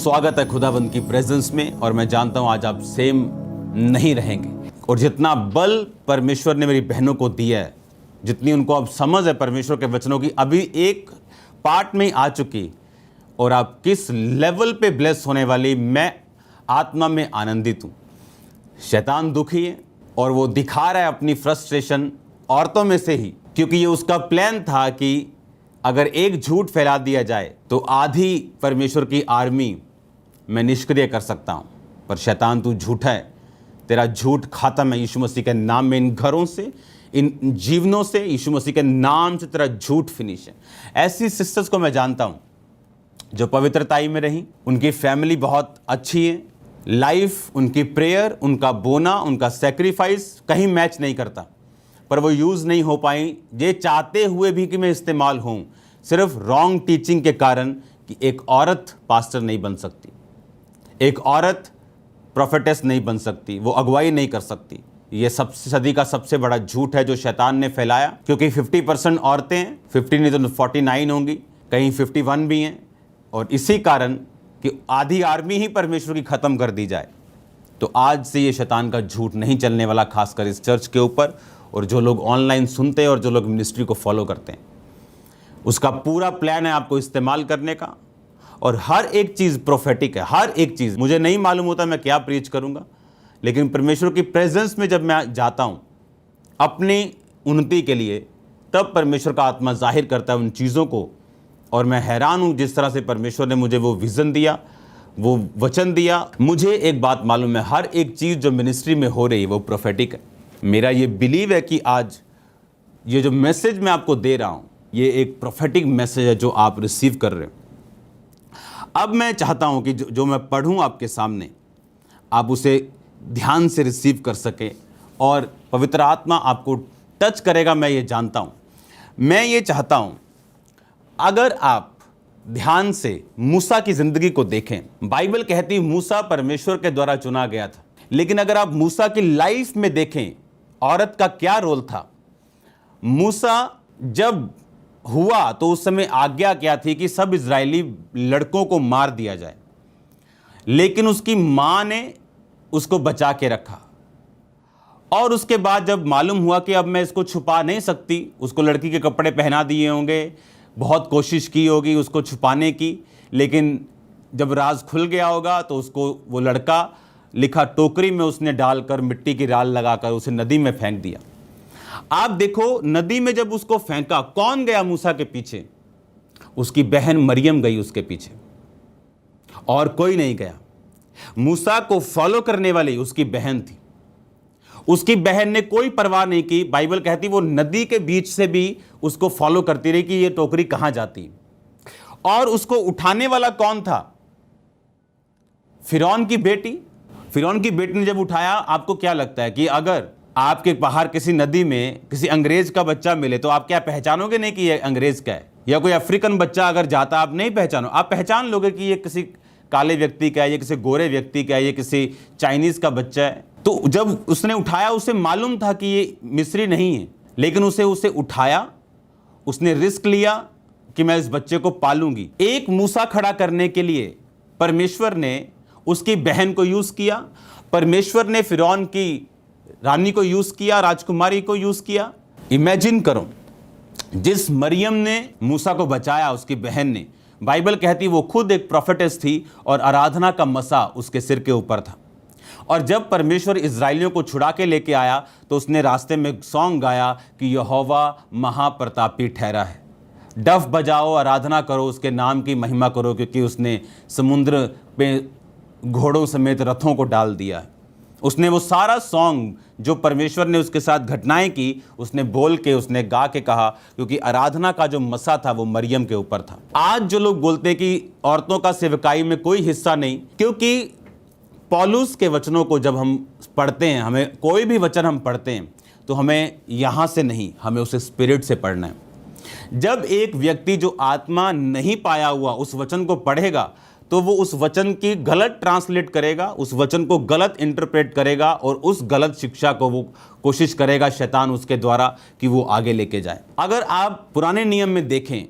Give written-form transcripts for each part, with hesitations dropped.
स्वागत है खुदाबंद की प्रेजेंस में। और मैं जानता हूं आज आप सेम नहीं रहेंगे। और जितना बल परमेश्वर ने मेरी बहनों को दिया है, जितनी उनको अब समझ है परमेश्वर के वचनों की, अभी एक पार्ट में ही आ चुकी। और आप किस लेवल पे ब्लेस होने वाली, मैं आत्मा में आनंदित हूँ। शैतान दुखी है और वो दिखा रहा है अपनी फ्रस्ट्रेशन औरतों में से ही, क्योंकि ये उसका प्लान था कि अगर एक झूठ फैला दिया जाए तो आधी परमेश्वर की आर्मी मैं निष्क्रिय कर सकता हूँ। पर शैतान तू झूठा है, तेरा झूठ खत्म है यीशु मसीह के नाम में। इन घरों से, इन जीवनों से यीशु मसीह के नाम से तेरा झूठ फिनिश है। ऐसी सिस्टर्स को मैं जानता हूँ जो पवित्रताई में रही, उनकी फैमिली बहुत अच्छी है, लाइफ, उनकी प्रेयर, उनका बोना, उनका सेक्रीफाइस कहीं मैच नहीं करता, पर वो यूज़ नहीं हो पाई। ये चाहते हुए भी कि मैं इस्तेमाल हूँ, सिर्फ रॉन्ग टीचिंग के कारण कि एक औरत पास्टर नहीं बन सकती, एक औरत प्रोफेटेस नहीं बन सकती, वो अगुवाई नहीं कर सकती। ये सदी का सबसे बड़ा झूठ है जो शैतान ने फैलाया, क्योंकि 50% औरतें हैं, 50 नहीं तो 49 होंगी, कहीं 51 भी हैं। और इसी कारण कि आधी आर्मी ही परमेश्वर की ख़त्म कर दी जाए। तो आज से ये शैतान का झूठ नहीं चलने वाला, खासकर इस चर्च के ऊपर। और जो लोग ऑनलाइन सुनते हैं और जो लोग मिनिस्ट्री को फॉलो करते हैं, उसका पूरा प्लान है आपको इस्तेमाल करने का। और हर एक चीज़ प्रोफेटिक है, हर एक चीज़। मुझे नहीं मालूम होता मैं क्या प्रीच करूंगा, लेकिन परमेश्वर की प्रेजेंस में जब मैं जाता हूं अपनी उन्नति के लिए, तब परमेश्वर का आत्मा जाहिर करता है उन चीज़ों को। और मैं हैरान हूं जिस तरह से परमेश्वर ने मुझे वो विज़न दिया, वो वचन दिया। मुझे एक बात मालूम है, हर एक चीज़ जो मिनिस्ट्री में हो रही है वो प्रोफेटिक है। मेरा ये बिलीव है कि आज ये जो मैसेज मैं आपको दे रहा हूँ, ये एक प्रोफेटिक मैसेज है जो आप रिसीव कर रहे हो। अब मैं चाहता हूँ कि जो मैं पढ़ूँ आपके सामने, आप उसे ध्यान से रिसीव कर सकें और पवित्र आत्मा आपको टच करेगा, मैं ये जानता हूँ। मैं ये चाहता हूँ अगर आप ध्यान से मूसा की ज़िंदगी को देखें, बाइबल कहती है मूसा परमेश्वर के द्वारा चुना गया था। लेकिन अगर आप मूसा की लाइफ में देखें, औरत का क्या रोल था। मूसा जब हुआ तो उस समय आज्ञा क्या थी कि सब इजरायली लड़कों को मार दिया जाए, लेकिन उसकी मां ने उसको बचा के रखा। और उसके बाद जब मालूम हुआ कि अब मैं इसको छुपा नहीं सकती, उसको लड़की के कपड़े पहना दिए होंगे, बहुत कोशिश की होगी उसको छुपाने की, लेकिन जब राज खुल गया होगा तो उसको वो लड़का लिखा टोकरी में उसने डालकर मिट्टी की राल लगाकर उसे नदी में फेंक दिया। आप देखो, नदी में जब उसको फेंका, कौन गया मूसा के पीछे? उसकी बहन मरियम गई उसके पीछे, और कोई नहीं गया। मूसा को फॉलो करने वाली उसकी बहन थी। उसकी बहन ने कोई परवाह नहीं की। बाइबल कहती वो नदी के बीच से भी उसको फॉलो करती रही कि ये टोकरी कहां जाती। और उसको उठाने वाला कौन था? फिरौन की बेटी। फिरौन की बेटी ने जब उठाया, आपको क्या लगता है कि अगर आपके बाहर किसी नदी में किसी अंग्रेज का बच्चा मिले तो आप क्या पहचानोगे नहीं कि ये अंग्रेज का है? या कोई अफ्रीकन बच्चा अगर जाता, आप नहीं पहचानो, आप पहचान लोगे कि ये किसी काले व्यक्ति का है, ये किसी गोरे व्यक्ति का है, ये किसी चाइनीज का बच्चा है। तो जब उसने उठाया, उसे मालूम था कि ये मिस्री नहीं है, लेकिन उसे उठाया, उसने रिस्क लिया कि मैं इस बच्चे को पालूंगी। एक मूसा खड़ा करने के लिए परमेश्वर ने उसकी बहन को यूज किया, परमेश्वर ने फिरौन की रानी को यूज किया, राजकुमारी को यूज किया। इमेजिन करो, जिस मरियम ने मूसा को बचाया, उसकी बहन ने, बाइबल कहती वो खुद एक प्रोफेटेस थी और आराधना का मसा उसके सिर के ऊपर था। और जब परमेश्वर इजराइलियों को छुड़ा के लेके आया तो उसने रास्ते में सॉन्ग गाया कि यहोवा महाप्रतापी ठहरा है। डफ बजाओ, आराधना करो, उसके नाम की महिमा करो, क्योंकि उसने समुद्र पे घोड़ों समेत रथों को डाल दिया है। उसने वो सारा सॉन्ग जो परमेश्वर ने उसके साथ घटनाएं की, उसने बोल के, उसने गा के कहा, क्योंकि आराधना का जो मसा था वो मरियम के ऊपर था। आज जो लोग बोलते हैं कि औरतों का सेवकाई में कोई हिस्सा नहीं, क्योंकि पौलुस के वचनों को जब हम पढ़ते हैं, हमें कोई भी वचन हम पढ़ते हैं तो हमें यहाँ से नहीं, हमें उसे स्पिरिट से पढ़ना है। जब एक व्यक्ति जो आत्मा नहीं पाया हुआ उस वचन को पढ़ेगा तो वो उस वचन की गलत ट्रांसलेट करेगा, उस वचन को गलत इंटरप्रेट करेगा, और उस गलत शिक्षा को वो कोशिश करेगा शैतान उसके द्वारा कि वो आगे लेके जाए। अगर आप पुराने नियम में देखें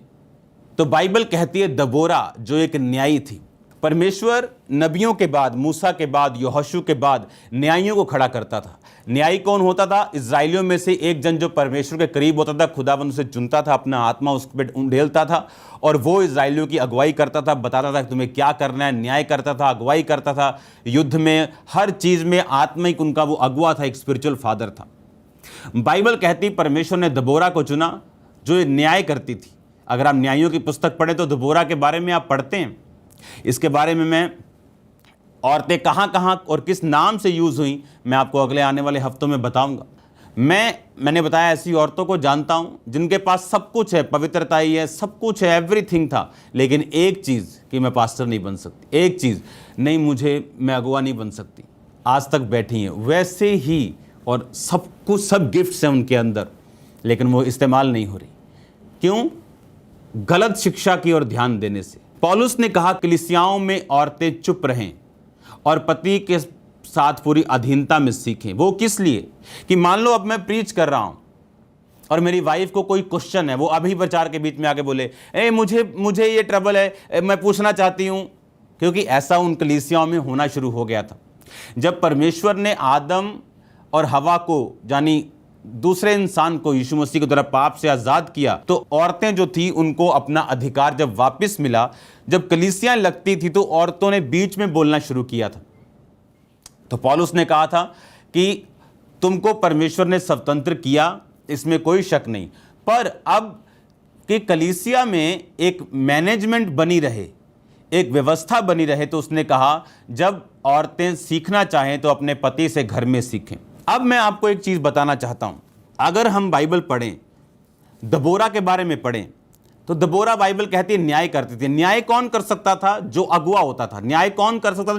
तो बाइबल कहती है दबोरा जो एक न्यायी थी, परमेश्वर नबियों के बाद, मूसा के बाद, यहोशू के बाद न्यायियों को खड़ा करता था। न्यायी कौन होता था? इस्राएलियों में से एक जन जो परमेश्वर के करीब होता था, खुदावंद उसे चुनता था, अपना आत्मा उस पर उंडेलता था और वो इस्राएलियों की अगुवाई करता था, बताता था कि तुम्हें क्या करना है, न्याय करता था, अगुवाई करता था, युद्ध में, हर चीज़ में आत्मिक उनका वो अगुवा था, एक स्पिरिचुअल फादर था। बाइबल कहती परमेश्वर ने दबोरा को चुना जो न्याय करती थी। अगर आप न्यायों की पुस्तक पढ़ें तो दबोरा के बारे में आप पढ़ते हैं। इसके बारे में मैं औरतें कहाँ कहाँ और किस नाम से यूज़ हुई मैं आपको अगले आने वाले हफ्तों में बताऊंगा। मैंने बताया ऐसी औरतों को जानता हूं जिनके पास सब कुछ है, पवित्रता ही है, सब कुछ है, एवरीथिंग था, लेकिन एक चीज़ कि मैं पास्टर नहीं बन सकती, एक चीज़ नहीं, मैं अगुवा नहीं बन सकती, आज तक बैठी हैं वैसे ही, और सब कुछ, सब गिफ्ट्स हैं उनके अंदर, लेकिन वो इस्तेमाल नहीं हो रही। क्यों? गलत शिक्षा की ओर ध्यान देने से। पौलुस ने कहा कलीसियाओं में औरतें चुप रहें और पति के साथ पूरी अधीनता में सीखें। वो किस लिए? कि मान लो अब मैं प्रीच कर रहा हूं और मेरी वाइफ को कोई क्वेश्चन है, वो अभी प्रचार के बीच में आके बोले मुझे ये ट्रबल है, मैं पूछना चाहती हूं। क्योंकि ऐसा उन कलीसियाओं में होना शुरू हो गया था। जब परमेश्वर ने आदम और हवा को, यानी दूसरे इंसान को, यीशु मसीह के द्वारा पाप से आज़ाद किया, तो औरतें जो थी उनको अपना अधिकार जब वापस मिला, जब कलीसियां लगती थी तो औरतों ने बीच में बोलना शुरू किया था। तो पौलुस ने कहा था कि तुमको परमेश्वर ने स्वतंत्र किया, इसमें कोई शक नहीं, पर अब कि कलीसिया में एक मैनेजमेंट बनी रहे, एक व्यवस्था बनी रहे, तो उसने कहा जब औरतें सीखना चाहें तो अपने पति से घर में सीखें। अब मैं आपको एक चीज़ बताना चाहता हूं। अगर हम बाइबल पढ़ें, दबोरा के बारे में पढ़ें, तो दबोरा बाइबल कहती है न्याय करती थी। न्याय कौन कर सकता था? जो अगुवा होता था। न्याय कौन कर सकता था?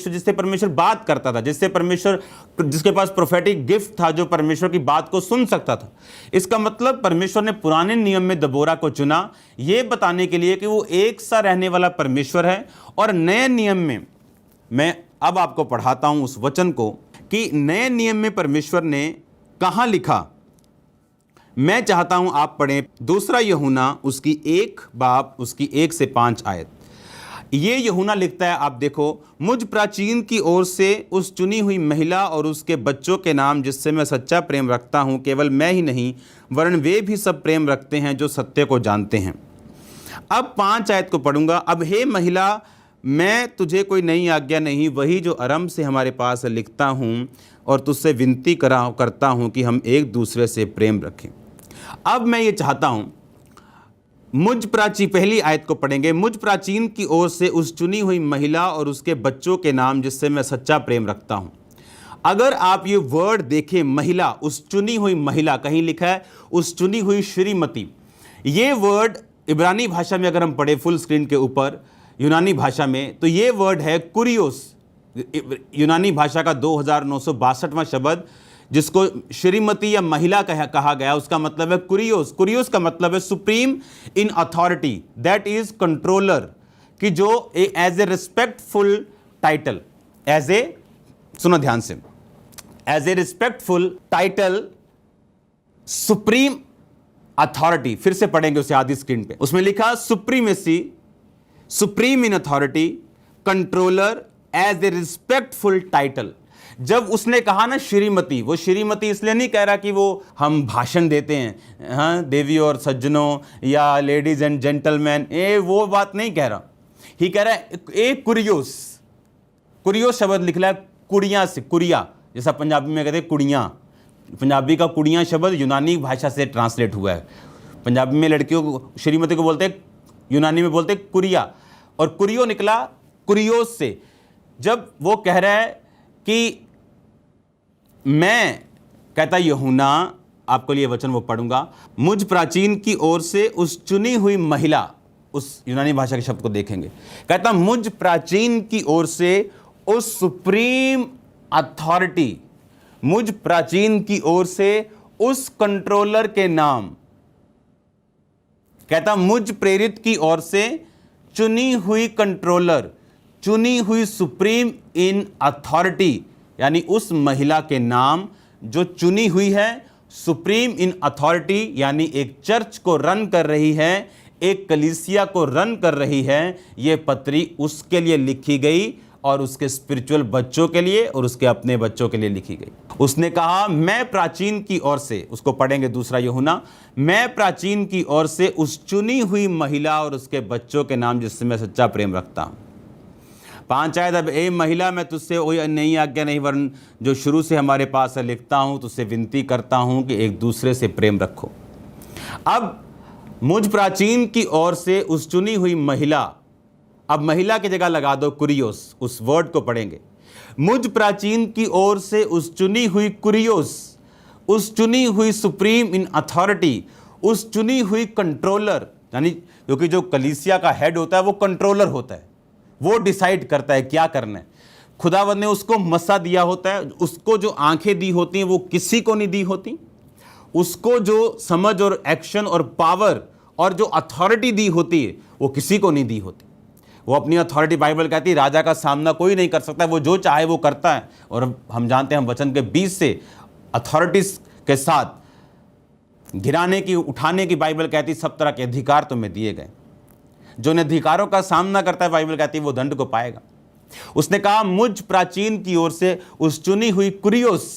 जिससे परमेश्वर बात करता था, जिसके पास प्रोफेटिक गिफ्ट था, जो परमेश्वर की बात को सुन सकता था। इसका मतलब परमेश्वर ने पुराने नियम में दबोरा को चुना, यह बताने के लिए कि वो एक सा रहने वाला परमेश्वर है। और नए नियम में मैं अब आपको पढ़ाता हूं उस वचन को कि नए नियम में परमेश्वर ने कहां लिखा। मैं चाहता हूं आप पढ़ें 2 यूहन्ना उसकी 1 बाब उसकी 1 से 5 आयत। ये यूहन्ना लिखता है, आप देखो, मुझ प्राचीन की ओर से उस चुनी हुई महिला और उसके बच्चों के नाम जिससे मैं सच्चा प्रेम रखता हूं, केवल मैं ही नहीं वरन वे भी सब प्रेम रखते हैं जो सत्य को जानते हैं। अब 5 आयत को पढ़ूंगा। अब हे महिला, मैं तुझे कोई नई आज्ञा नहीं, वही जो आरंभ से हमारे पास लिखता हूँ और तुझसे विनती करता हूँ कि हम एक दूसरे से प्रेम रखें। अब मैं ये चाहता हूँ, पहली आयत को पढ़ेंगे। मुझ प्राचीन की ओर से उस चुनी हुई महिला और उसके बच्चों के नाम जिससे मैं सच्चा प्रेम रखता हूँ। अगर आप ये वर्ड देखें, महिला, उस चुनी हुई महिला, कहीं लिखा है उस चुनी हुई श्रीमती। ये वर्ड इब्रानी भाषा में अगर हम पढ़े फुल स्क्रीन के ऊपर, यूनानी भाषा में, तो ये वर्ड है कुरियोस। यूनानी भाषा का 2962वां शब्द, जिसको श्रीमती या महिला कहा गया, उसका मतलब है कुरियोस। कुरियोस का मतलब है supreme in authority, that is controller, कि जो एज ए रिस्पेक्टफुल टाइटल, सुनो ध्यान से, as a respectful title, supreme authority. फिर से पढ़ेंगे उसे आधी स्क्रीन पे, उसमें लिखा supremacy, supreme in authority, controller, as a respectful title. जब उसने कहा ना श्रीमती, वो श्रीमती इसलिए नहीं कह रहा कि वो हम भाषण देते हैं, हाँ देवी और सज्जनों या लेडीज एंड जेंटलमैन, वो बात नहीं कह रहा। ही कह रहा है एक कुरियोस। कुरियोस शब्द लिखला है कुड़ियाँ से, कुरिया, जैसा पंजाबी में कहते हैं कुड़ियाँ। पंजाबी का कुड़ियाँ शब्द यूनानी भाषा से ट्रांसलेट हुआ है। पंजाबी में लड़कियों को, श्रीमती को बोलते हैं, यूनानी में बोलते कुरिया, और कुरियो निकला कुरियोस से। जब वो कह रहा है कि मैं, कहता यूहन्ना, आपको लिए वचन वो पढ़ूंगा, मुझ प्राचीन की ओर से उस चुनी हुई महिला, उस यूनानी भाषा के शब्द को देखेंगे, कहता मुझ प्राचीन की ओर से उस सुप्रीम अथॉरिटी, मुझ प्राचीन की ओर से उस कंट्रोलर के नाम, कहता मुझ प्रेरित की ओर से चुनी हुई कंट्रोलर, चुनी हुई सुप्रीम इन अथॉरिटी, यानी उस महिला के नाम जो चुनी हुई है, सुप्रीम इन अथॉरिटी, यानी एक चर्च को रन कर रही है, एक कलीसिया को रन कर रही है, ये पत्री उसके लिए लिखी गई और उसके स्पिरिचुअल बच्चों के लिए और उसके अपने बच्चों के लिए लिखी गई। उसने कहा, मैं प्राचीन की ओर से, उसको पढ़ेंगे दूसरा यूहन्ना, मैं प्राचीन की ओर से उस चुनी हुई महिला और उसके बच्चों के नाम जिससे मैं सच्चा प्रेम रखता हूं। 5 आयत, अब ए महिला, मैं तुझसे कोई नई आज्ञा नहीं वरन जो शुरू से हमारे पास है लिखता हूं, तुझसे विनती करता हूं कि एक दूसरे से प्रेम रखो। अब मुझ प्राचीन की ओर से उस चुनी हुई महिला, अब महिला की जगह लगा दो कुरियोस, उस वर्ड को पढ़ेंगे। मुझ प्राचीन की ओर से उस चुनी हुई कुरियोस, उस चुनी हुई सुप्रीम इन अथॉरिटी, उस चुनी हुई कंट्रोलर, यानी क्योंकि जो कलीसिया का हेड होता है वो कंट्रोलर होता है, वो डिसाइड करता है क्या करना है। खुदावंद ने उसको मसा दिया होता है, उसको जो आंखें दी होती हैं वो किसी को नहीं दी होती, उसको जो समझ और एक्शन और पावर और जो अथॉरिटी दी होती है वो किसी को नहीं दी होती। वो अपनी अथॉरिटी, बाइबल कहती है, राजा का सामना कोई नहीं कर सकता, वो जो चाहे वो करता है। और हम जानते हैं, हम वचन के 20 से अथॉरिटीज के साथ गिराने की, उठाने की, बाइबल कहती है सब तरह के अधिकार तुम्हें दिए गए। जो इन अधिकारों का सामना करता है, बाइबल कहती है वो दंड को पाएगा। उसने कहा, मुझ प्राचीन की ओर से उस चुनी हुई कुरियोस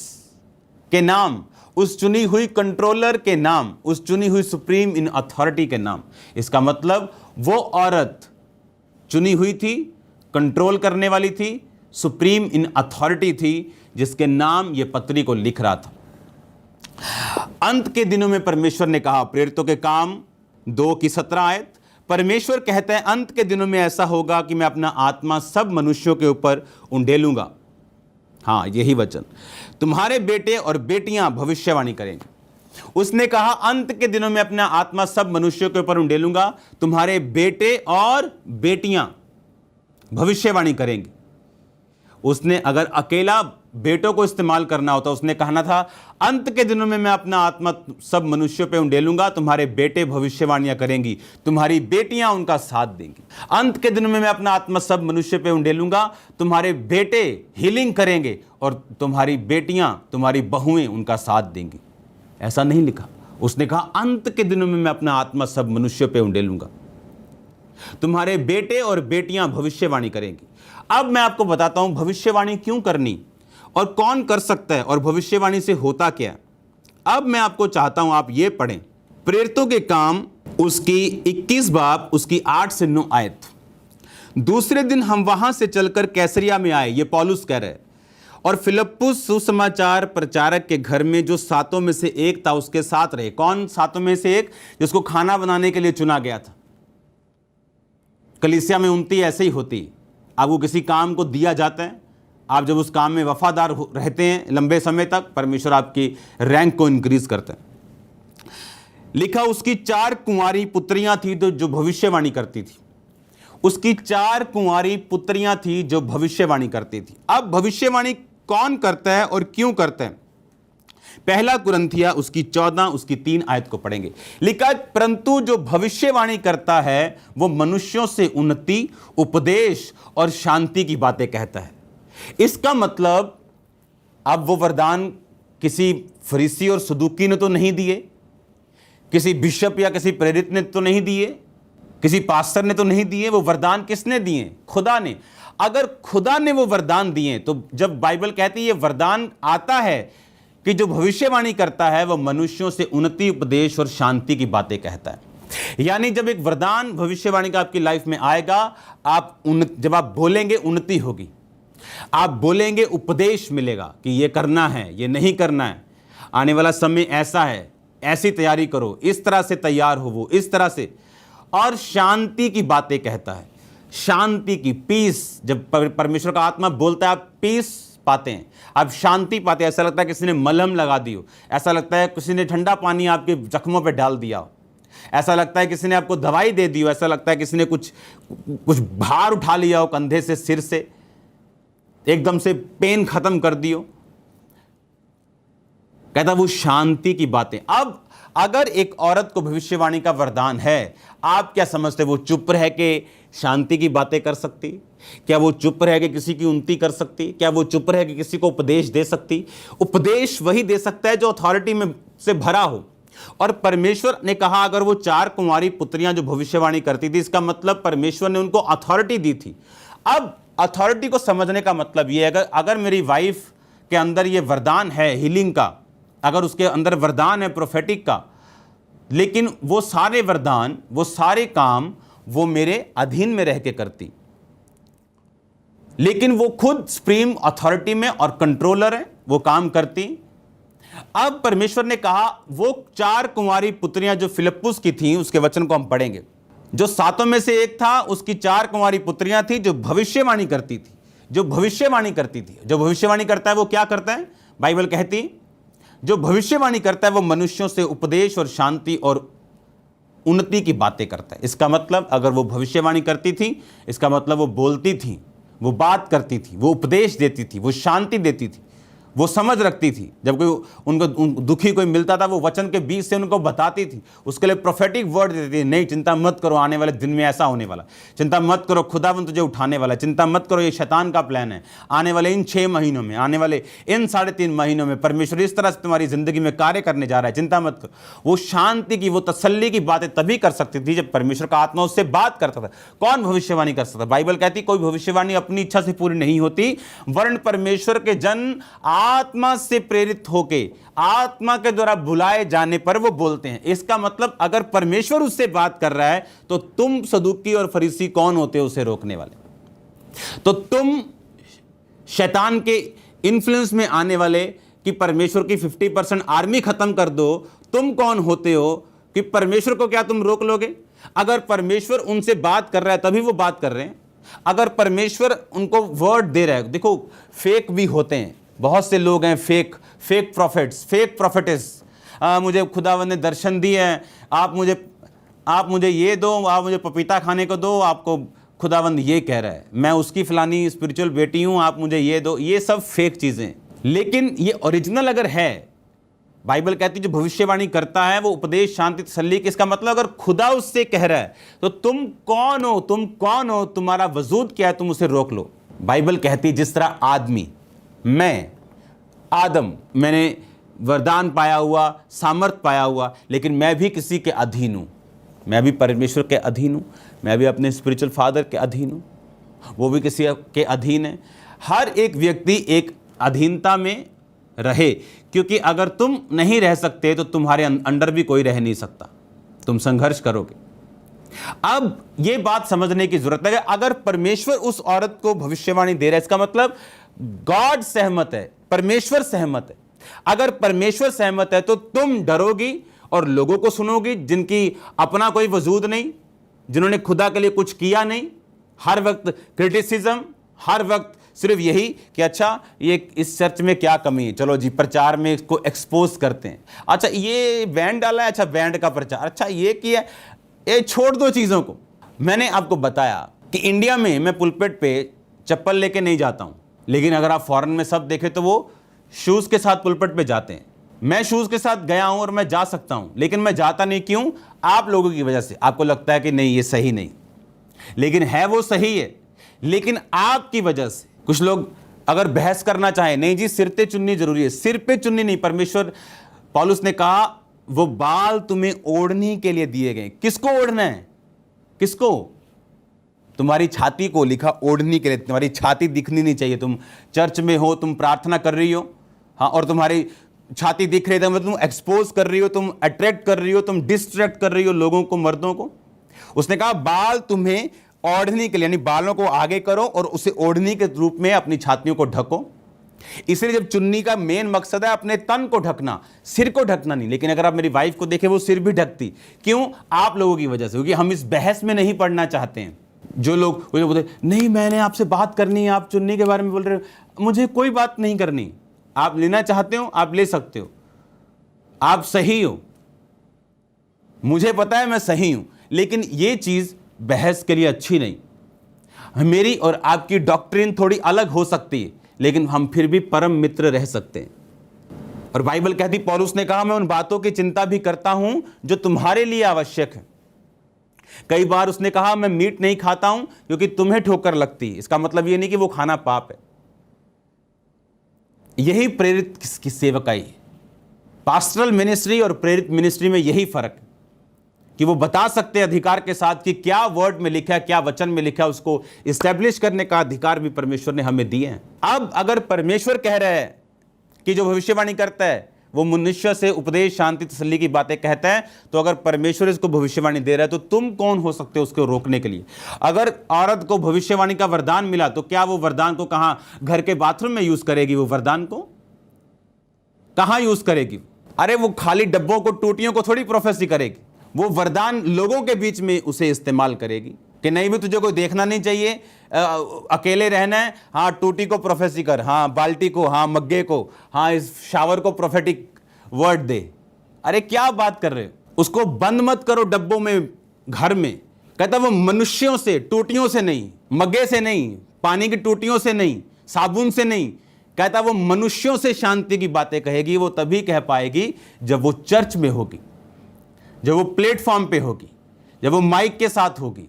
के नाम, उस चुनी हुई कंट्रोलर के नाम, उस चुनी हुई सुप्रीम इन अथॉरिटी के नाम। इसका मतलब वो औरत चुनी हुई थी, कंट्रोल करने वाली थी, सुप्रीम इन अथॉरिटी थी, जिसके नाम ये पत्री को लिख रहा था। अंत के दिनों में परमेश्वर ने कहा, प्रेरितों के काम 2 की 17 आयत, परमेश्वर कहते हैं, अंत के दिनों में ऐसा होगा कि मैं अपना आत्मा सब मनुष्यों के ऊपर उंडेलूंगा। हाँ, यही वचन, तुम्हारे बेटे और बेटियां भविष्यवाणी करेंगे। उसने कहा, अंत के दिनों में अपना आत्मा सब मनुष्यों के ऊपर उंडेलूंगा, तुम्हारे बेटे और बेटियां भविष्यवाणी करेंगे। उसने अगर अकेला बेटों को इस्तेमाल करना होता, उसने कहना था, अंत के दिनों में मैं अपना आत्मा सब मनुष्यों पे उंडेलूंगा, तुम्हारे बेटे भविष्यवाणियां करेंगी, तुम्हारी बेटियां उनका साथ देंगी। अंत के दिनों में मैं अपना आत्मा सब मनुष्य पे उंडेलूंगा, तुम्हारे बेटे हीलिंग करेंगे और तुम्हारी बेटियां, तुम्हारी बहुएं उनका साथ देंगी। ऐसा नहीं लिखा, उसने कहा, अंत के दिनों में मैं अपना आत्मा सब मनुष्यों पे उंडेलूंगा, तुम्हारे बेटे और बेटियां भविष्यवाणी करेंगी। अब मैं आपको बताता हूं भविष्यवाणी क्यों करनी और कौन कर सकता है और भविष्यवाणी से होता क्या। अब मैं आपको चाहता हूं आप ये पढ़ें, प्रेरितों के काम उसकी 21 बाब उसकी 8 से 9 आयत। दूसरे दिन हम वहां से चलकर कैसरिया में आए, ये पौलुस कह रहे, और फिलिप्पुस सुसमाचार प्रचारक के घर में जो 7 में से एक था उसके साथ रहे। कौन 7 में से एक? जिसको खाना बनाने के लिए चुना गया था। कलीसिया में उन्नति ऐसे ही होती, आपको किसी काम को दिया जाता है, आप जब उस काम में वफादार रहते हैं लंबे समय तक, परमेश्वर आपकी रैंक को इंक्रीज करता है। लिखा, उसकी 4 कुंवारी पुत्रियां थी जो भविष्यवाणी करती थी। उसकी 4 कुंवारी पुत्रियां थी जो भविष्यवाणी करती थी। अब भविष्यवाणी कौन करता है और क्यों करता है? पहला कुरिन्थिया उसकी 14 उसकी 3 आयत को पढ़ेंगे। लिखा, परंतु जो भविष्यवाणी करता है वो मनुष्यों से उन्नति, उपदेश और शांति की बातें कहता है। इसका मतलब अब वो वरदान किसी फरीसी और सदूकी ने तो नहीं दिए, किसी बिशप या किसी प्रेरित ने तो नहीं दिए, किसी पास्टर ने तो नहीं दिए। वो वरदान किसने दिए? खुदा ने। अगर खुदा ने वो वरदान दिए तो जब बाइबल कहती है ये वरदान आता है कि जो भविष्यवाणी करता है वो मनुष्यों से उन्नति, उपदेश और शांति की बातें कहता है। यानी जब एक वरदान भविष्यवाणी का आपकी लाइफ में आएगा, जब आप बोलेंगे उन्नति होगी, आप बोलेंगे उपदेश मिलेगा कि ये करना है, ये नहीं करना है, आने वाला समय ऐसा है, ऐसी तैयारी करो, इस तरह से तैयार हो, वो इस तरह से। और शांति की बातें कहता है, शांति की, पीस। जब परमेश्वर का आत्मा बोलता है आप पीस पाते हैं, आप शांति पाते हैं। ऐसा लगता है किसी ने मलहम लगा दी हो, ऐसा लगता है किसी ने ठंडा पानी आपके जख्मों पे डाल दिया हो, ऐसा लगता है किसी ने आपको दवाई दे दी हो, ऐसा लगता है किसी ने कुछ भार उठा लिया हो कंधे से, सिर से, एकदम से पेन खत्म कर दियो। कहता वो शांति की बातें। अब अगर एक औरत को भविष्यवाणी का वरदान है, आप क्या समझते? वो चुप रह के शांति की बातें कर सकती? क्या वो चुप रह के किसी की उन्नति कर सकती? क्या वो चुप रह के किसी को उपदेश दे सकती? उपदेश वही दे सकता है जो अथॉरिटी में से भरा हो। और परमेश्वर ने कहा अगर वो 4 कुंवारी पुत्रियां जो भविष्यवाणी करती थी, इसका मतलब परमेश्वर ने उनको अथॉरिटी दी थी। अब अथॉरिटी को समझने का मतलब ये है, अगर मेरी वाइफ के अंदर ये वरदान है हीलिंग का, अगर उसके अंदर वरदान है प्रोफेटिक का, लेकिन वो सारे वरदान, वो सारे काम वो मेरे अधीन में रह के करती, लेकिन वो खुद सुप्रीम अथॉरिटी में और कंट्रोलर है, वो काम करती। अब परमेश्वर ने कहा वो 4 कुंवारी पुत्रियां जो फिलिप्पुस की थीं, उसके वचन को हम पढ़ेंगे, जो 7 में से एक था, उसकी 4 कुंवारी पुत्रियां थी जो भविष्यवाणी करती थी, जो भविष्यवाणी करती थी। जो भविष्यवाणी करता है वो क्या करता है? बाइबल कहती जो भविष्यवाणी करता है वो मनुष्यों से उपदेश और शांति और उन्नति की बातें करता है। इसका मतलब अगर वो भविष्यवाणी करती थी, इसका मतलब वो बोलती थी, वो बात करती थी, वो उपदेश देती थी, वो शांति देती थी, वो समझ रखती थी। जब कोई उनको दुखी कोई मिलता था, वो वचन के बीच से उनको बताती थी, उसके लिए प्रोफेटिक वर्ड देती थी। नहीं, चिंता मत करो, आने वाले दिन में ऐसा होने वाला, चिंता मत करो, खुदावंद तुझे उठाने वाला, चिंता मत करो, ये शैतान का प्लान है, आने वाले इन 6 महीनों में, आने वाले इन 3.5 महीनों में परमेश्वर इस तरह से तुम्हारी जिंदगी में कार्य करने जा रहा है, चिंता मत करो। वो शांति की, वो तसल्ली की बातें तभी कर सकती थी जब परमेश्वर का आत्मा उससे बात करता था। कौन भविष्यवाणी कर सकता? बाइबल कहती कोई भविष्यवाणी अपनी इच्छा से पूरी नहीं होती, वरन परमेश्वर के जन आत्मा से प्रेरित होके, आत्मा के द्वारा बुलाए जाने पर वो बोलते हैं। इसका मतलब अगर परमेश्वर उससे बात कर रहा है तो तुम सदूकी और फरीसी कौन होते हो उसे रोकने वाले? तो तुम शैतान के इन्फ्लुएंस में आने वाले कि परमेश्वर की 50% आर्मी खत्म कर दो, तुम कौन होते हो कि परमेश्वर को क्या तुम रोक लोगे? अगर परमेश्वर उनसे बात कर रहा है तभी वो बात कर रहे हैं। अगर परमेश्वर उनको वर्ड दे रहा है, देखो फेक भी होते हैं, बहुत से लोग हैं फेक प्रॉफिट्स, फेक प्रॉफिटेस। मुझे खुदावंद ने दर्शन दिए हैं, आप मुझे ये दो, आप मुझे पपीता खाने को दो, आपको खुदावंद ये कह रहा है, मैं उसकी फलानी स्पिरिचुअल बेटी हूं, आप मुझे ये दो। ये सब फेक चीजें। लेकिन ये ओरिजिनल अगर है, बाइबल कहती है जो भविष्यवाणी करता है वो उपदेश, शांति, तसल्ली की। इसका मतलब अगर खुदा उससे कह रहा है तो तुम कौन हो, तुम्हारा वजूद क्या है, तुम उसे रोक लो। बाइबल कहती है जिस तरह आदमी, मैं आदम, मैंने वरदान पाया हुआ, सामर्थ पाया हुआ, लेकिन मैं भी किसी के अधीन हूं, मैं भी परमेश्वर के अधीन हूं, मैं भी अपने स्पिरिचुअल फादर के अधीन हूं, वो भी किसी के अधीन है। हर एक व्यक्ति एक अधीनता में रहे, क्योंकि अगर तुम नहीं रह सकते तो तुम्हारे अंडर भी कोई रह नहीं सकता, तुम संघर्ष करोगे। अब यह बात समझने की जरूरत है कि अगर परमेश्वर उस औरत को भविष्यवाणी दे रहा है, इसका मतलब गॉड सहमत है, परमेश्वर सहमत है। अगर परमेश्वर सहमत है तो तुम डरोगी और लोगों को सुनोगी जिनकी अपना कोई वजूद नहीं, जिन्होंने खुदा के लिए कुछ किया नहीं। हर वक्त क्रिटिसिज्म, हर वक्त सिर्फ यही कि अच्छा ये इस चर्च में क्या कमी है, चलो जी प्रचार में इसको एक्सपोज करते हैं। अच्छा ये बैंड डाला है, अच्छा बैंड का प्रचार, अच्छा ये किया, ये छोड़ दो चीज़ों को। मैंने आपको बताया कि इंडिया में मैं पुलपेट पे चप्पल लेके नहीं जाता हूँ, लेकिन अगर आप फॉरेन में सब देखें तो वो शूज़ के साथ पुलपेट पे जाते हैं। मैं शूज़ के साथ गया हूँ और मैं जा सकता हूँ, लेकिन मैं जाता नहीं। क्यों? आप लोगों की वजह से। आपको लगता है कि नहीं ये सही नहीं, लेकिन है वो सही है, लेकिन आपकी वजह से। कुछ लोग अगर बहस करना चाहे, नहीं जी सिर पे चुन्नी जरूरी है, सिर पे चुन्नी नहीं। परमेश्वर, पौलुस ने कहा वो बाल तुम्हें ओढ़ने के लिए दिए गए। किसको ओढ़ना है? किसको? तुम्हारी छाती को लिखा ओढ़ने के लिए। तुम्हारी छाती दिखनी नहीं चाहिए। तुम चर्च में हो, तुम प्रार्थना कर रही हो, हाँ, और तुम्हारी छाती दिख रही है, मतलब तुम एक्सपोज कर रही हो, तुम अट्रैक्ट कर रही हो, तुम डिस्ट्रैक्ट कर रही हो लोगों को, मर्दों को। उसने कहा बाल तुम्हें ओढ़ने के लिए, यानी बालों को आगे करो और उसे ओढ़ने के रूप में अपनी छातियों को ढको। इसलिए जब चुन्नी का मेन मकसद है अपने तन को ढकना, सिर को ढकना नहीं। लेकिन अगर आप मेरी वाइफ को देखें, वो सिर भी ढकती। क्यों? आप लोगों की वजह से, क्योंकि हम इस बहस में नहीं पड़ना चाहते हैं। जो लोग बोलते नहीं मैंने आपसे बात करनी है, आप चुन्नी के बारे में बोल रहे हो, मुझे कोई बात नहीं करनी। आप लेना चाहते हो आप ले सकते हो, आप सही हो, मुझे पता है मैं सही हूं, लेकिन ये चीज बहस के लिए अच्छी नहीं। मेरी और आपकी डॉक्ट्रिन थोड़ी अलग हो सकती है, लेकिन हम फिर भी परम मित्र रह सकते हैं। और बाइबल कहती, पौलुस ने कहा मैं उन बातों की चिंता भी करता हूं जो तुम्हारे लिए आवश्यक है। कई बार उसने कहा मैं मीट नहीं खाता हूं क्योंकि तुम्हें ठोकर लगती है। इसका मतलब यह नहीं कि वो खाना पाप है। यही प्रेरित की सेवकाई है। पास्टरल मिनिस्ट्री और प्रेरित मिनिस्ट्री में यही फर्क है कि वो बता सकते हैं अधिकार के साथ कि क्या वर्ड में लिखा है, क्या वचन में लिखा है, उसको इस्टेब्लिश करने का अधिकार भी परमेश्वर ने हमें दिए हैं। अब अगर परमेश्वर कह रहे हैं कि जो भविष्यवाणी करता है वो मनुष्य से उपदेश, शांति, तसल्ली की बातें कहता है, तो अगर परमेश्वर इसको भविष्यवाणी दे रहा है तो तुम कौन हो सकते हो उसको रोकने के लिए? अगर औरत को भविष्यवाणी का वरदान मिला तो क्या वो वरदान को कहां, घर के बाथरूम में यूज करेगी? वो वरदान को कहां यूज करेगी? अरे वो खाली डब्बों को, टूटियों को थोड़ी प्रोफेसी करेगी। वो वरदान लोगों के बीच में उसे इस्तेमाल करेगी कि नहीं भी तुझे कोई देखना नहीं चाहिए, अकेले रहना है, हाँ टूटी को प्रोफेसी कर, हाँ बाल्टी को, हाँ मग्गे को, हाँ इस शावर को प्रोफेटिक वर्ड दे। अरे क्या बात कर रहे हो? उसको बंद मत करो डब्बों में, घर में। कहता वो मनुष्यों से, टूटियों से नहीं, मग्गे से नहीं, पानी की टूटियों से नहीं, साबुन से नहीं, कहता वो मनुष्यों से शांति की बातें कहेगी। वो तभी कह पाएगी जब वो चर्च में होगी, जब वो प्लेटफॉर्म पे होगी, जब वो माइक के साथ होगी,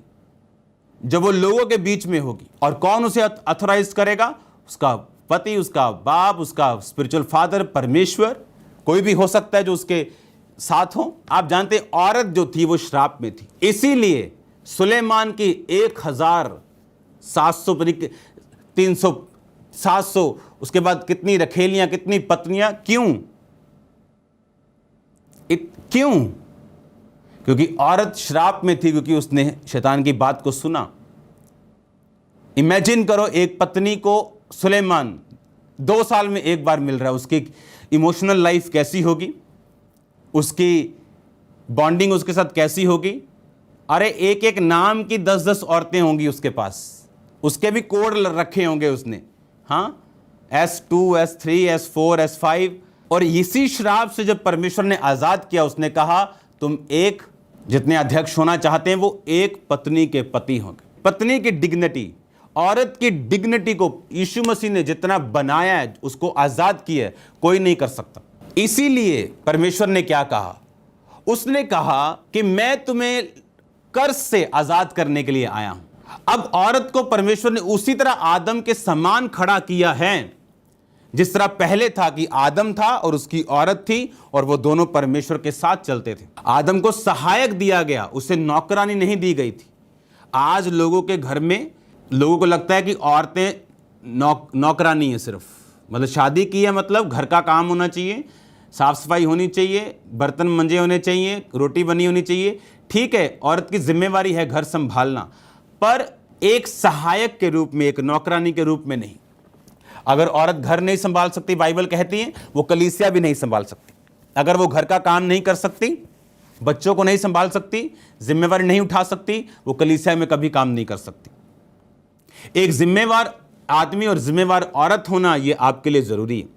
जब वो लोगों के बीच में होगी। और कौन उसे ऑथराइज करेगा? उसका पति, उसका बाप, उसका स्पिरिचुअल फादर, परमेश्वर, कोई भी हो सकता है जो उसके साथ हो। आप जानते औरत जो थी वो श्राप में थी, इसीलिए सुलेमान की 1700 300 700 उसके बाद कितनी रखेलियां, कितनी पत्नियां। क्यों? क्यों? क्योंकि औरत श्राप में थी, क्योंकि उसने शैतान की बात को सुना। इमेजिन करो, एक पत्नी को सुलेमान 2 साल में एक बार मिल रहा है, उसकी इमोशनल लाइफ कैसी होगी, उसकी बॉन्डिंग उसके साथ कैसी होगी। अरे एक एक नाम की 10-10 औरतें होंगी उसके पास, उसके भी कोड रखे होंगे उसने, हाँ S2, S3, S4, S5। और इसी श्राप से जब परमेश्वर ने आजाद किया, उसने कहा तुम एक, जितने अध्यक्ष होना चाहते हैं वो एक पत्नी के पति होंगे। पत्नी की डिग्निटी, औरत की डिग्निटी को यीशु मसीह ने जितना बनाया है, उसको आजाद किया है, कोई नहीं कर सकता। इसीलिए परमेश्वर ने क्या कहा? उसने कहा कि मैं तुम्हें कर्ज से आजाद करने के लिए आया हूं। अब औरत को परमेश्वर ने उसी तरह आदम के समान खड़ा किया है, जिस तरह पहले था कि आदम था और उसकी औरत थी और वो दोनों परमेश्वर के साथ चलते थे। आदम को सहायक दिया गया, उसे नौकरानी नहीं दी गई थी। आज लोगों के घर में लोगों को लगता है कि औरतें नौकरानी है सिर्फ, मतलब शादी की है मतलब घर का काम होना चाहिए, साफ सफाई होनी चाहिए, बर्तन मंजे होने चाहिए, रोटी बनी होनी चाहिए। ठीक है, औरत की जिम्मेवारी है घर संभालना, पर एक सहायक के रूप में, एक नौकरानी के रूप में नहीं। अगर औरत घर नहीं संभाल सकती, बाइबल कहती है, वो कलीसिया भी नहीं संभाल सकती। अगर वो घर का काम नहीं कर सकती, बच्चों को नहीं संभाल सकती, जिम्मेवारी नहीं उठा सकती, वो कलीसिया में कभी काम नहीं कर सकती। एक जिम्मेवार आदमी और जिम्मेवार औरत होना यह आपके लिए जरूरी है।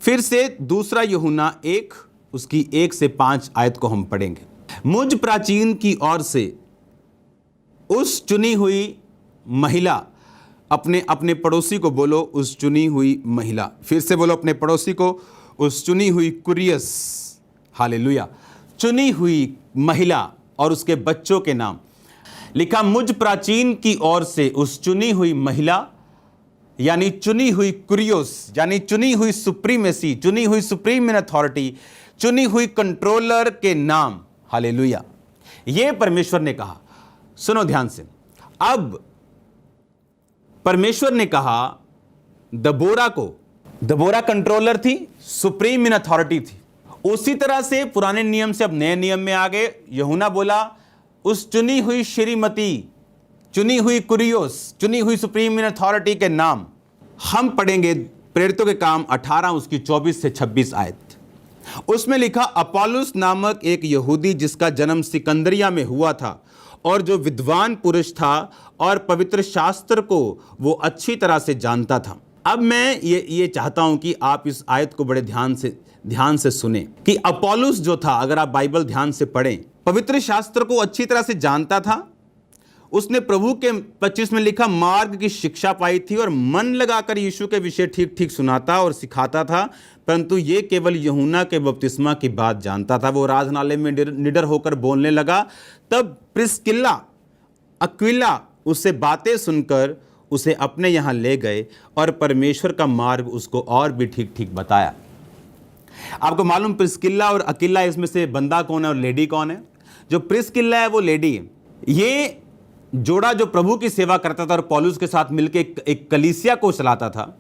फिर से दूसरा यूहन्ना 1 उसकी 1 से 5 आयत को हम पढ़ेंगे। मुझ प्राचीन की ओर से उस चुनी हुई महिला, अपने अपने पड़ोसी को बोलो उस चुनी हुई महिला। फिर से बोलो अपने पड़ोसी को उस चुनी हुई कुरियस। हालेलुया। चुनी हुई महिला और उसके बच्चों के नाम लिखा, मुझ प्राचीन की ओर से उस चुनी हुई महिला, यानी चुनी हुई कुरियोस, यानी चुनी हुई सुप्रीमेसी, चुनी हुई सुप्रीम इन अथॉरिटी, चुनी हुई कंट्रोलर के नाम। हालेलुया। यह परमेश्वर ने कहा। सुनो ध्यान से। अब परमेश्वर ने कहा दबोरा को, दबोरा कंट्रोलर थी, सुप्रीम इन अथॉरिटी थी। उसी तरह से पुराने नियम से अब नए नियम में आ गए। यूहन्ना बोला उस चुनी हुई श्रीमती, चुनी हुई कुरियोस, चुनी हुई सुप्रीम इन अथॉरिटी के नाम। हम पढ़ेंगे प्रेरितों के काम 18 उसकी 24 से 26 आयत। उसमें लिखा, अपोलोस नामक एक यहूदी जिसका जन्म सिकंदरिया में हुआ था और जो विद्वान पुरुष था और पवित्र शास्त्र को वो अच्छी तरह से जानता था। अब मैं ये चाहता हूं कि आप इस आयत को बड़े ध्यान से सुने कि अपोलोस जो था, अगर आप बाइबल ध्यान से पढ़ें, पवित्र शास्त्र को अच्छी तरह से जानता था। उसने प्रभु के 25 में लिखा मार्ग की शिक्षा पाई थी और मन लगाकर यीशु के विषय ठीक ठीक सुनाता और सिखाता था, परंतु ये केवल यूहन्ना के बपतिस्मा की बात जानता था। वो राजनालय में निडर होकर बोलने लगा। तब प्रिस्किल्ला, अक्विला उससे बातें सुनकर उसे अपने यहाँ ले गए और परमेश्वर का मार्ग उसको और भी ठीक ठीक बताया। आपको मालूम प्रिस्किल्ला और अकिला इसमें से बंदा कौन है और लेडी कौन है? जो प्रिस्किल्ला है वो लेडी है। ये जोड़ा जो प्रभु की सेवा करता था और पौलुस के साथ मिलकर एक कलीसिया को चलाता था,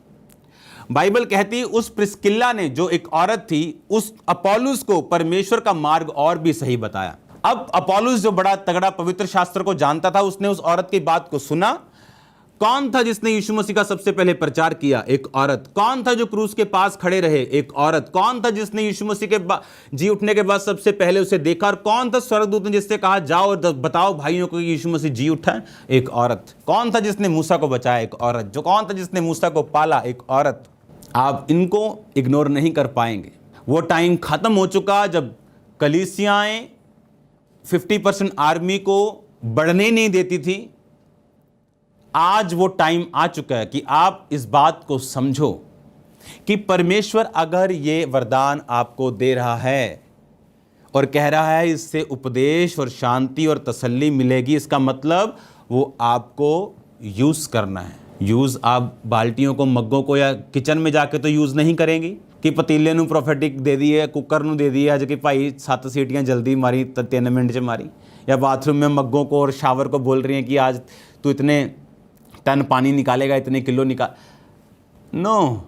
बाइबल कहती उस प्रिस्किल्ला ने, जो एक औरत थी, उस अपोलोस को परमेश्वर का मार्ग और भी सही बताया। अब अपोलोस जो बड़ा तगड़ा पवित्र शास्त्र को जानता था, उसने उस औरत की बात को सुना। कौन था जिसने यीशु मसीह का सबसे पहले प्रचार किया? एक औरत। कौन था जो क्रूस के पास खड़े रहे? एक औरत। कौन था जिसने यीशु मसीह के जी उठने के बाद सबसे पहले उसे देखा? और कौन था स्वर्गदूत ने जिससे कहा जाओ और बताओ भाइयों को कि यीशु मसीह जी उठा है? एक औरत। कौन था जिसने मूसा को बचाया? एक औरत। जो कौन था जिसने मूसा को पाला? एक औरत। आप इनको इग्नोर नहीं कर पाएंगे। वो टाइम खत्म हो चुका जब कलीसियाएं 50% आर्मी को बढ़ने नहीं देती थी। आज वो टाइम आ चुका है कि आप इस बात को समझो कि परमेश्वर अगर ये वरदान आपको दे रहा है और कह रहा है इससे उपदेश और शांति और तसल्ली मिलेगी, इसका मतलब वो आपको यूज करना है। यूज आप बाल्टियों को, मग्गों को या किचन में जाके तो यूज नहीं करेंगी कि पतीले नू प्रोफेटिक दे दी है, कुकर नू दे दी है अज कि भाई 7 सीटियां जल्दी मारी 3 मिनट च मारी, या बाथरूम में मग्गों को और शावर को बोल रही हैं कि आज तू इतने टन पानी निकालेगा, इतने किलो निकाल। नो,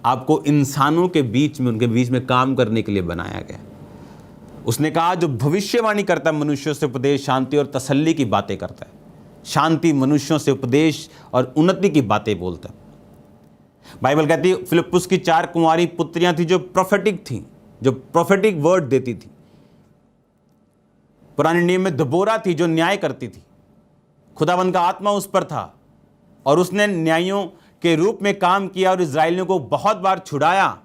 आपको इंसानों के बीच में, उनके बीच में काम करने के लिए बनाया गया। उसने कहा जो भविष्यवाणी करता है मनुष्यों से उपदेश, शांति और तसल्ली की बातें करता है। शांति, मनुष्यों से उपदेश और उन्नति की बातें बोलता है। बाइबल कहती है फिलिप्पुस की 4 कुंवारी पुत्रियां थी जो प्रोफेटिक थी, जो प्रोफेटिक वर्ड देती थी। पुराने नियम में दबोरा थी जो न्याय करती थी। खुदावंद का आत्मा उस पर था और उसने न्यायियों के रूप में काम किया और इजराइलियों को बहुत बार छुड़ाया।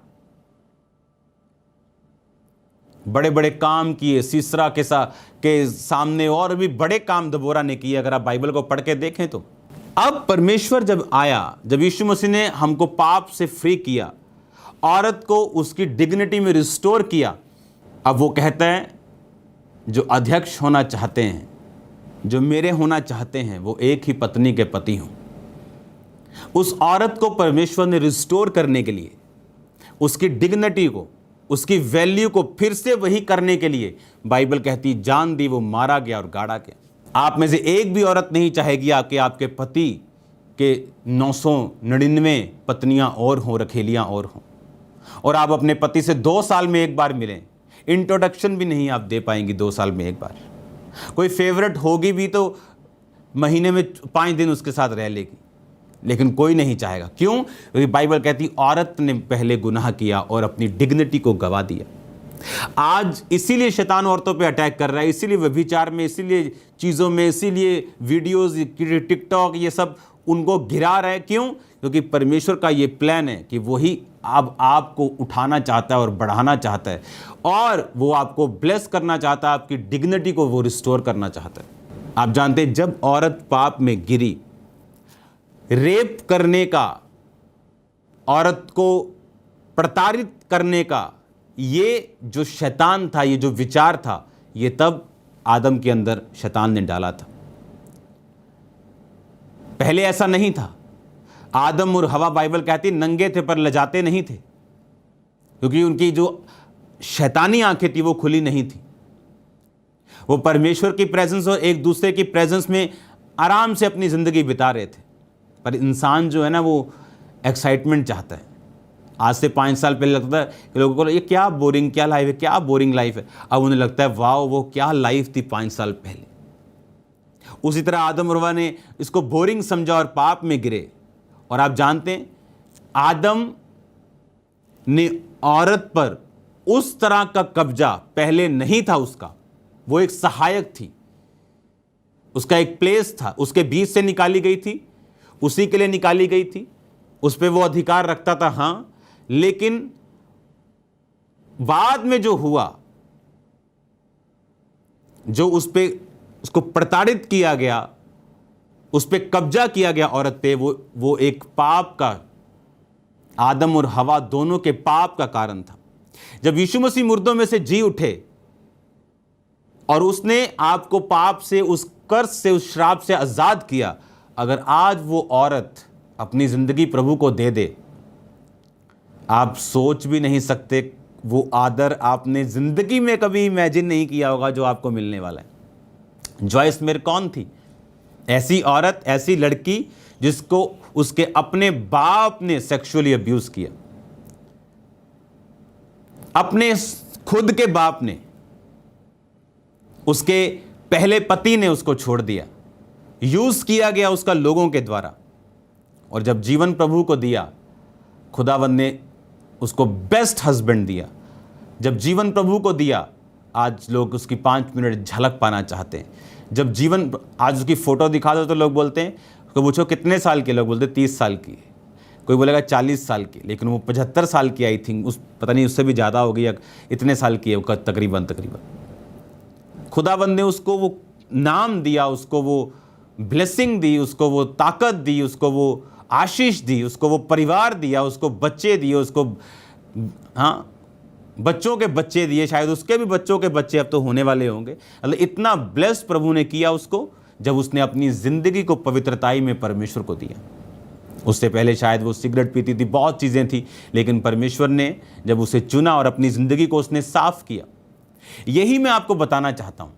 बड़े बड़े काम किए, सीसरा के सामने और भी बड़े काम दबोरा ने किए, अगर आप बाइबल को पढ़ के देखें तो। अब परमेश्वर जब आया, जब यीशु मसीह ने हमको पाप से फ्री किया, औरत को उसकी डिग्निटी में रिस्टोर किया, अब वो कहता है जो अध्यक्ष होना चाहते हैं, जो मेरे होना चाहते हैं, वो एक ही पत्नी के पति हों। उस औरत को परमेश्वर ने रिस्टोर करने के लिए, उसकी डिग्निटी को, उसकी वैल्यू को फिर से वही करने के लिए बाइबल कहती जान दी, वो मारा गया और गाड़ा गया। आप में से एक भी औरत नहीं चाहेगी आपके पति के 999 पत्नियां और हों, रखेलियां और हों, और आप अपने पति से 2 साल में एक बार मिलें। इंट्रोडक्शन भी नहीं आप दे पाएंगी 2 साल में एक बार। कोई फेवरेट होगी भी तो महीने में 5 दिन उसके साथ रह लेगी, लेकिन कोई नहीं चाहेगा। क्यों? क्योंकि बाइबल कहती औरत ने पहले गुनाह किया और अपनी डिग्निटी को गवा दिया। आज इसीलिए शैतान औरतों पे अटैक कर रहा है, इसीलिए व्यभिचार में, इसीलिए चीज़ों में, इसीलिए वीडियोस, टिकटॉक, ये सब उनको गिरा रहा है। क्यों? क्योंकि परमेश्वर का ये प्लान है कि वही अब आपको उठाना चाहता है और बढ़ाना चाहता है, और वो आपको ब्लेस करना चाहता है, आपकी डिग्निटी को वो रिस्टोर करना चाहता है। आप जानते हैं जब औरत पाप में गिरी, रेप करने का, औरत को प्रताड़ित करने का ये जो शैतान था, ये जो विचार था, ये तब आदम के अंदर शैतान ने डाला था। पहले ऐसा नहीं था। आदम और हवा बाइबल कहती नंगे थे पर लजाते नहीं थे, क्योंकि उनकी जो शैतानी आंखें थी वो खुली नहीं थी। वो परमेश्वर की प्रेजेंस और एक दूसरे की प्रेजेंस में आराम से अपनी ज़िंदगी बिता रहे थे। पर इंसान जो है ना, वो एक्साइटमेंट चाहता है। आज से 5 साल पहले लगता है कि लोगों को ये क्या बोरिंग, क्या लाइफ है, क्या बोरिंग लाइफ है। अब उन्हें लगता है वाह, वो क्या लाइफ थी 5 साल पहले। उसी तरह आदम और हवा ने इसको बोरिंग समझा और पाप में गिरे। और आप जानते हैं आदम ने औरत पर उस तरह का कब्जा पहले नहीं था उसका। वो एक सहायक थी, उसका एक प्लेस था, उसके बीच से निकाली गई थी, उसी के लिए निकाली गई थी, उस पर वो अधिकार रखता था, हाँ। लेकिन बाद में जो हुआ, जो उसको प्रताड़ित किया गया, उस पर कब्जा किया गया औरत पे, वो एक पाप का, आदम और हवा दोनों के पाप का कारण था। जब यीशु मसीह मुर्दों में से जी उठे और उसने आपको पाप से, उस कर्ज से, उस श्राप से आजाद किया, अगर आज वो औरत अपनी जिंदगी प्रभु को दे दे, आप सोच भी नहीं सकते वो आदर आपने जिंदगी में कभी इमेजिन नहीं किया होगा जो आपको मिलने वाला है। जॉयस मेयर कौन थी? ऐसी औरत, ऐसी लड़की जिसको उसके अपने बाप ने सेक्सुअली अब्यूज किया, अपने खुद के बाप ने, उसके पहले पति ने उसको छोड़ दिया, यूज किया गया उसका लोगों के द्वारा। और जब जीवन प्रभु को दिया, खुदावंद ने उसको बेस्ट हस्बैंड दिया। जब जीवन प्रभु को दिया, आज लोग उसकी 5 मिनट झलक पाना चाहते हैं। जब जीवन, आज उसकी फोटो दिखा दो तो लोग बोलते हैं, उसको पूछो कितने साल की, लोग बोलते 30 साल की, कोई बोलेगा 40 साल की, लेकिन वो 75 साल की आई थिंक, उस पता नहीं उससे भी ज़्यादा हो गई, इतने साल की है वो तकरीबन। खुदावंद ने उसको वो नाम दिया, उसको वो ब्लेसिंग दी, उसको वो ताकत दी, उसको वो आशीष दी, उसको वो परिवार दिया, उसको बच्चे दिए, उसको बच्चों के बच्चे दिए, शायद उसके भी बच्चों के बच्चे अब तो होने वाले होंगे। मतलब इतना ब्लेस्ड प्रभु ने किया उसको, जब उसने अपनी जिंदगी को पवित्रताई में परमेश्वर को दिया। उससे पहले शायद वो सिगरेट पीती थी, बहुत चीज़ें थी, लेकिन परमेश्वर ने जब उसे चुना और अपनी ज़िंदगी को उसने साफ किया। यही मैं आपको बताना चाहता हूँ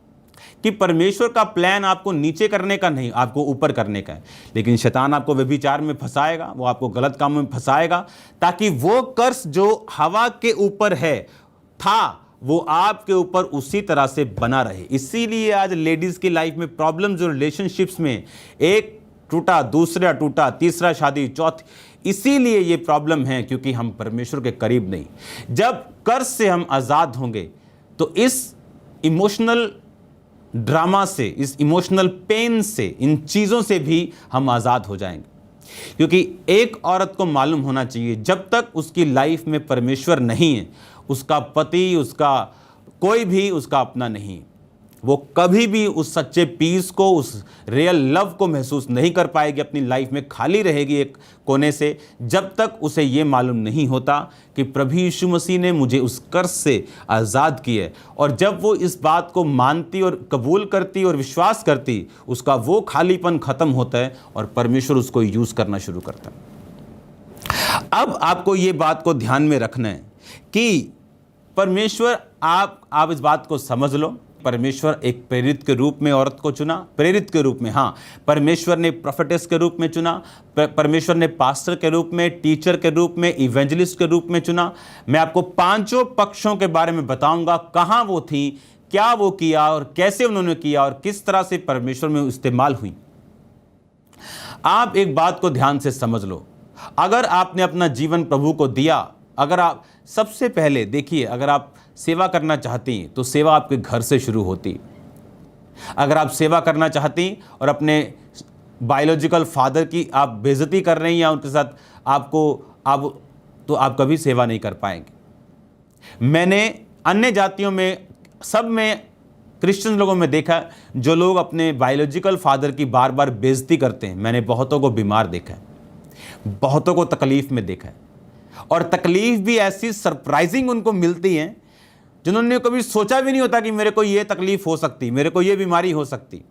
कि परमेश्वर का प्लान आपको नीचे करने का नहीं, आपको ऊपर करने का है। लेकिन शैतान आपको व्यभिचार में फंसाएगा, वो आपको गलत कामों में फंसाएगा, ताकि वो कर्स जो हवा के ऊपर था वो आपके ऊपर उसी तरह से बना रहे। इसीलिए आज लेडीज़ की लाइफ में प्रॉब्लम जो रिलेशनशिप्स में, एक टूटा, दूसरा टूटा, तीसरा शादी, चौथी, इसीलिए ये प्रॉब्लम है, क्योंकि हम परमेश्वर के करीब नहीं। जब कर्ज से हम आज़ाद होंगे तो इस इमोशनल ड्रामा से, इस इमोशनल पेन से, इन चीज़ों से भी हम आज़ाद हो जाएंगे। क्योंकि एक औरत को मालूम होना चाहिए, जब तक उसकी लाइफ में परमेश्वर नहीं है, उसका पति, उसका कोई भी उसका अपना नहीं, वो कभी भी उस सच्चे पीस को, उस रियल लव को महसूस नहीं कर पाएगी, अपनी लाइफ में खाली रहेगी एक कोने से, जब तक उसे ये मालूम नहीं होता कि प्रभु यीशु मसीह ने मुझे उस कर्ज से आज़ाद किया है। और जब वो इस बात को मानती और कबूल करती और विश्वास करती, उसका वो खालीपन ख़त्म होता है और परमेश्वर उसको यूज़ करना शुरू करता है। अब आपको ये बात को ध्यान में रखना है कि परमेश्वर, आप इस बात को समझ लो, परमेश्वर एक प्रेरित के रूप में औरत को चुना, प्रेरित के रूप में, हाँ, परमेश्वर ने प्रोफेटेस के रूप में चुना, परमेश्वर ने पास्टर के रूप में, टीचर के रूप में, इवेंजलिस्ट के रूप में चुना। मैं आपको 5 पक्षों के बारे में बताऊंगा, कहाँ वो थी, क्या वो किया और कैसे उन्होंने किया और किस तरह से परमेश्वर में इस्तेमाल हुई। आप एक बात को ध्यान से समझ लो, अगर आपने अपना जीवन प्रभु को दिया, अगर आप, सबसे पहले देखिए, अगर आप सेवा करना चाहती हैं तो सेवा आपके घर से शुरू होती। अगर आप सेवा करना चाहती और अपने बायोलॉजिकल फादर की आप बेइज्जती कर रही हैं या उनके साथ तो आप कभी सेवा नहीं कर पाएंगे। मैंने अन्य जातियों में, सब में, क्रिश्चियन लोगों में देखा, जो लोग अपने बायोलॉजिकल फादर की बार बार बेइज्जती करते हैं, मैंने बहुतों को बीमार देखा है, बहुतों को तकलीफ में देखा है, और तकलीफ भी ऐसी सरप्राइजिंग उनको मिलती है जिन्होंने कभी सोचा भी नहीं होता कि मेरे को ये तकलीफ हो सकती, मेरे को ये बीमारी हो सकती,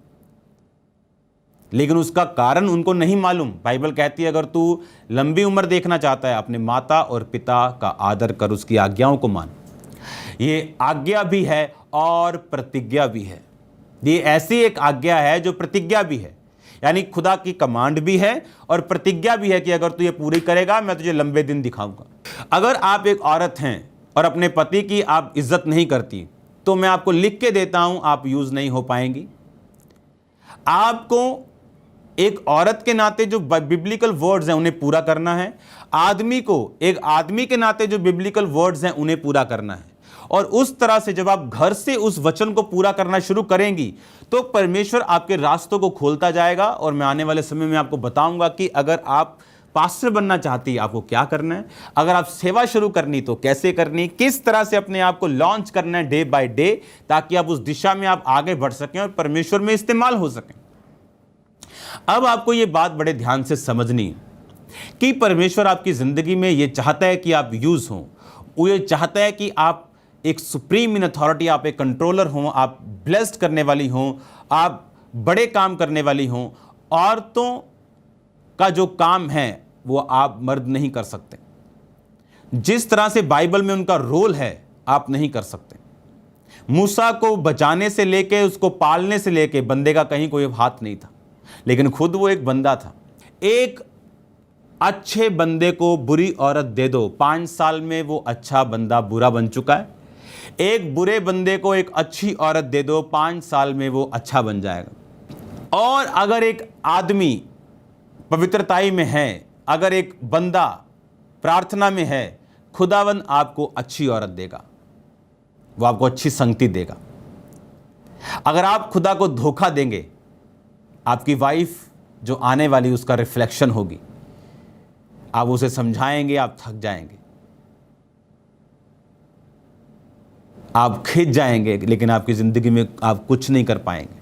लेकिन उसका कारण उनको नहीं मालूम। बाइबल कहती है, अगर तू लंबी उम्र देखना चाहता है, अपने माता और पिता का आदर कर, उसकी आज्ञाओं को मान। ये आज्ञा भी है और प्रतिज्ञा भी है। ये ऐसी एक आज्ञा है जो प्रतिज्ञा भी है, यानी खुदा की कमांड भी है और प्रतिज्ञा भी है कि अगर तू ये पूरी करेगा, मैं तुझे लंबे दिन दिखाऊंगा। अगर आप एक औरत हैं और अपने पति की आप इज्जत नहीं करती, तो मैं आपको लिख के देता हूं, आप यूज नहीं हो पाएंगी। आपको एक औरत के नाते जो बिब्लिकल वर्ड्स हैं उन्हें पूरा करना है, आदमी को एक आदमी के नाते जो बिब्लिकल वर्ड्स हैं उन्हें पूरा करना है। और उस तरह से जब आप घर से उस वचन को पूरा करना शुरू करेंगी तो परमेश्वर आपके रास्तों को खोलता जाएगा। और मैं आने वाले समय में आपको बताऊंगा कि अगर आप पास्टर बनना चाहती है आपको क्या करना है, अगर आप सेवा शुरू करनी तो कैसे करनी, किस तरह से अपने आप को लॉन्च करना है डे बाय डे, ताकि आप उस दिशा में आप आगे बढ़ सकें और परमेश्वर में इस्तेमाल हो सकें। अब आपको ये बात बड़े ध्यान से समझनी है कि परमेश्वर आपकी जिंदगी में ये चाहता है कि आप यूज हों, वो ये चाहता है कि आप एक सुप्रीम इन अथॉरिटी, आप एक कंट्रोलर हों, आप ब्लेस्ड करने वाली हों, आप बड़े काम करने वाली हों। औरतों का जो काम है वो आप मर्द नहीं कर सकते। जिस तरह से बाइबल में उनका रोल है आप नहीं कर सकते। मूसा को बचाने से लेके, उसको पालने से लेके बंदे का कहीं कोई हाथ नहीं था, लेकिन खुद वो एक बंदा था। एक अच्छे बंदे को बुरी औरत दे दो, 5 साल में वो अच्छा बंदा बुरा बन चुका है। एक बुरे बंदे को एक अच्छी औरत दे दो, 5 साल में वो अच्छा बन जाएगा। और अगर एक आदमी पवित्रताई में है, अगर एक बंदा प्रार्थना में है, खुदावन आपको अच्छी औरत देगा, वो आपको अच्छी संगति देगा। अगर आप खुदा को धोखा देंगे, आपकी वाइफ जो आने वाली उसका रिफ्लेक्शन होगी। आप उसे समझाएंगे, आप थक जाएंगे, आप खिंच जाएंगे, लेकिन आपकी जिंदगी में आप कुछ नहीं कर पाएंगे।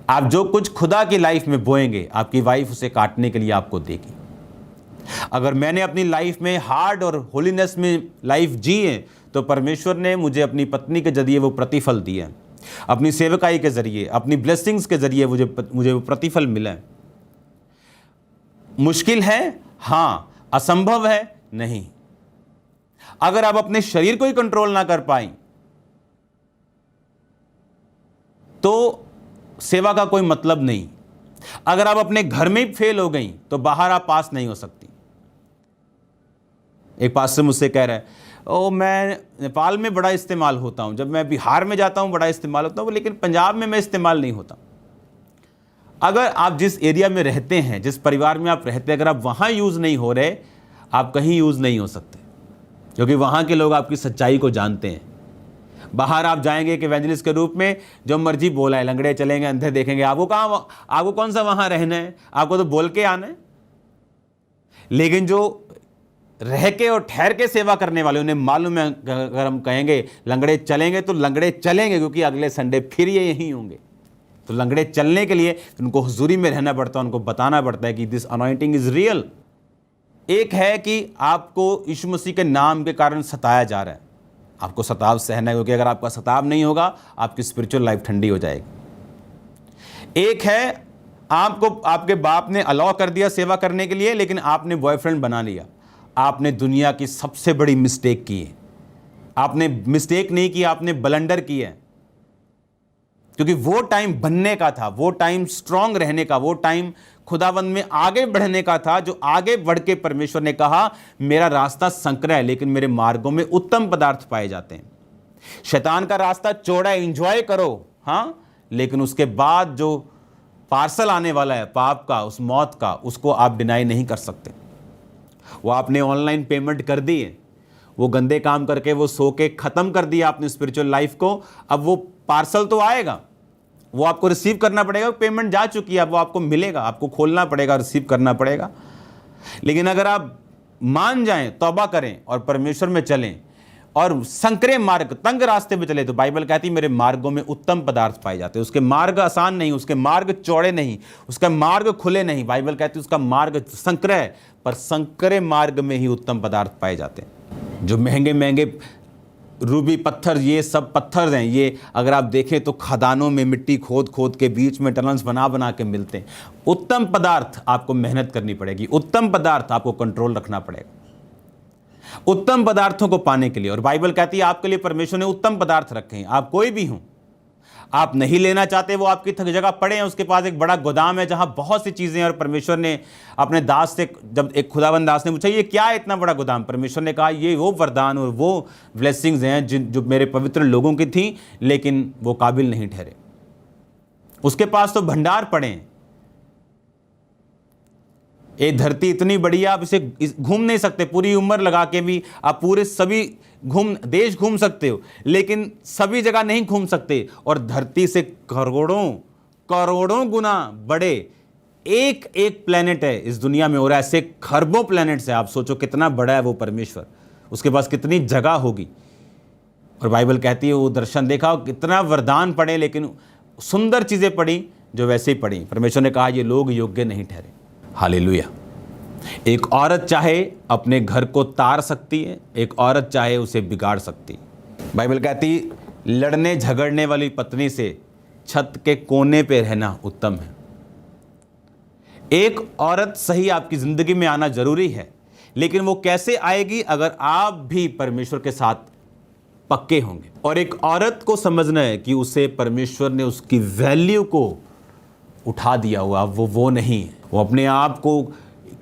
आप जो कुछ खुदा की लाइफ में बोएंगे, आपकी वाइफ उसे काटने के लिए आपको देगी। अगर मैंने अपनी लाइफ में हार्ड और होलीनेस में लाइफ जी है, तो परमेश्वर ने मुझे अपनी पत्नी के जरिए वो प्रतिफल दिया है। अपनी सेवकाई के जरिए, अपनी ब्लेसिंग्स के जरिए मुझे वो प्रतिफल मिला है। मुश्किल है, हाँ। असंभव है, नहीं। अगर आप अपने शरीर को ही कंट्रोल ना कर पाए, तो सेवा का कोई मतलब नहीं। अगर आप अपने घर में ही फेल हो गई, तो बाहर आप पास नहीं हो सकती। एक पास्टर मुझसे कह रहा है, मैं नेपाल में बड़ा इस्तेमाल होता हूं, जब मैं बिहार में जाता हूं बड़ा इस्तेमाल होता हूं, लेकिन पंजाब में मैं इस्तेमाल नहीं होता। अगर आप जिस एरिया में रहते हैं, जिस परिवार में आप रहते हैं, अगर आप वहां यूज़ नहीं हो रहे, आप कहीं यूज़ नहीं हो सकते, क्योंकि वहां के लोग आपकी सच्चाई को जानते हैं। बाहर आप जाएंगे एक इवेंजलिस्ट के रूप में, जो मर्जी बोला है, लंगड़े चलेंगे, अंधे देखेंगे, आपको कौन सा वहां रहना है? आपको तो बोल के आना है। लेकिन जो रह के और ठहर के सेवा करने वाले, उन्हें मालूम है, अगर हम कहेंगे लंगड़े चलेंगे, तो लंगड़े चलेंगे, क्योंकि अगले संडे फिर ये यहीं होंगे। तो लंगड़े चलने के लिए उनको हुजूरी में रहना पड़ता है, उनको बताना पड़ता है कि दिस अनॉइंटिंग इज रियल। एक है कि आपको यीशु मसीह के नाम के कारण सताया जा रहा है, आपको सताव सहना है, क्योंकि अगर आपका सताव नहीं होगा, आपकी स्पिरिचुअल लाइफ ठंडी हो जाएगी। एक है आपको आपके बाप ने अलाउ कर दिया सेवा करने के लिए, लेकिन आपने बॉयफ्रेंड बना लिया। आपने दुनिया की सबसे बड़ी मिस्टेक की है। आपने मिस्टेक नहीं की, आपने ब्लंडर की है, क्योंकि वो टाइम बनने का था, वो टाइम स्ट्रांग रहने का, वो टाइम खुदावंद में आगे बढ़ने का था, जो आगे बढ़ के परमेश्वर ने कहा, मेरा रास्ता संकरा है, लेकिन मेरे मार्गों में उत्तम पदार्थ पाए जाते हैं। शैतान का रास्ता चौड़ा है, एंजॉय करो, हाँ, लेकिन उसके बाद जो पार्सल आने वाला है पाप का, उस मौत का, उसको आप डिनाई नहीं कर सकते। वो आपने ऑनलाइन पेमेंट कर दी है, वो गंदे काम करके वो सो के ख़त्म कर दिया आपने स्पिरिचुअल लाइफ को। अब वो पार्सल तो आएगा, वो आपको रिसीव करना पड़ेगा, पेमेंट जा चुकी है, अब वो आपको मिलेगा, आपको खोलना पड़ेगा, रिसीव करना पड़ेगा। लेकिन अगर आप मान जाएं, तौबा करें और परमेश्वर में चलें और संकरे मार्ग, तंग रास्ते पे चले, तो बाइबल कहती है मेरे मार्गों में उत्तम पदार्थ पाए जाते हैं। उसके मार्ग आसान नहीं, उसके मार्ग चौड़े नहीं, उसका मार्ग खुले नहीं। बाइबल कहती है उसका मार्ग संकर है, पर संकरे मार्ग में ही उत्तम पदार्थ पाए जाते हैं। जो महंगे महंगे रूबी पत्थर, ये सब पत्थर हैं, ये अगर आप देखें तो खदानों में मिट्टी खोद खोद के बीच में टनल्स बना बना के मिलते हैं। उत्तम पदार्थ आपको मेहनत करनी पड़ेगी, उत्तम पदार्थ आपको कंट्रोल रखना पड़ेगा उत्तम पदार्थों को पाने के लिए। और बाइबल कहती है आपके लिए परमेश्वर ने उत्तम पदार्थ रखे हैं। आप कोई भी हों, आप नहीं लेना चाहते, वो आपकी जगह पड़े हैं, उसके पास एक बड़ा गोदाम है जहां बहुत सी चीजें हैं। और परमेश्वर ने अपने दास से, जब एक खुदाबंद दास ने पूछा ये क्या है इतना बड़ा गोदाम, परमेश्वर ने कहा ये वो वरदान और वो ब्लेसिंग्स हैं जो मेरे पवित्र लोगों की थी, लेकिन वो काबिल नहीं ठहरे। उसके पास तो भंडार पड़े हैं। ये धरती इतनी बड़ी है, आप इसे घूम नहीं सकते, पूरी उम्र लगा के भी आप पूरे सभी देश घूम सकते हो, लेकिन सभी जगह नहीं घूम सकते। और धरती से करोड़ों गुना बड़े एक एक प्लेनेट है इस दुनिया में, और ऐसे खरबों प्लेनेट्स है। आप सोचो कितना बड़ा है वो परमेश्वर, उसके पास कितनी जगह होगी। और बाइबल कहती है वो दर्शन देखा, कितना वरदान पड़े, लेकिन सुंदर चीजें पड़ी जो वैसे ही पड़ी। परमेश्वर ने कहा ये लोग योग्य नहीं ठहरे। हालेलुया। एक औरत चाहे अपने घर को तार सकती है, एक औरत चाहे उसे बिगाड़ सकती है। बाइबल कहती लड़ने झगड़ने वाली पत्नी से छत के कोने पे रहना उत्तम है। एक औरत सही आपकी जिंदगी में आना जरूरी है, लेकिन वो कैसे आएगी? अगर आप भी परमेश्वर के साथ पक्के होंगे। और एक औरत को समझना है कि उसे परमेश्वर ने उसकी वैल्यू को उठा दिया हुआ, वो नहीं है। वो अपने आप को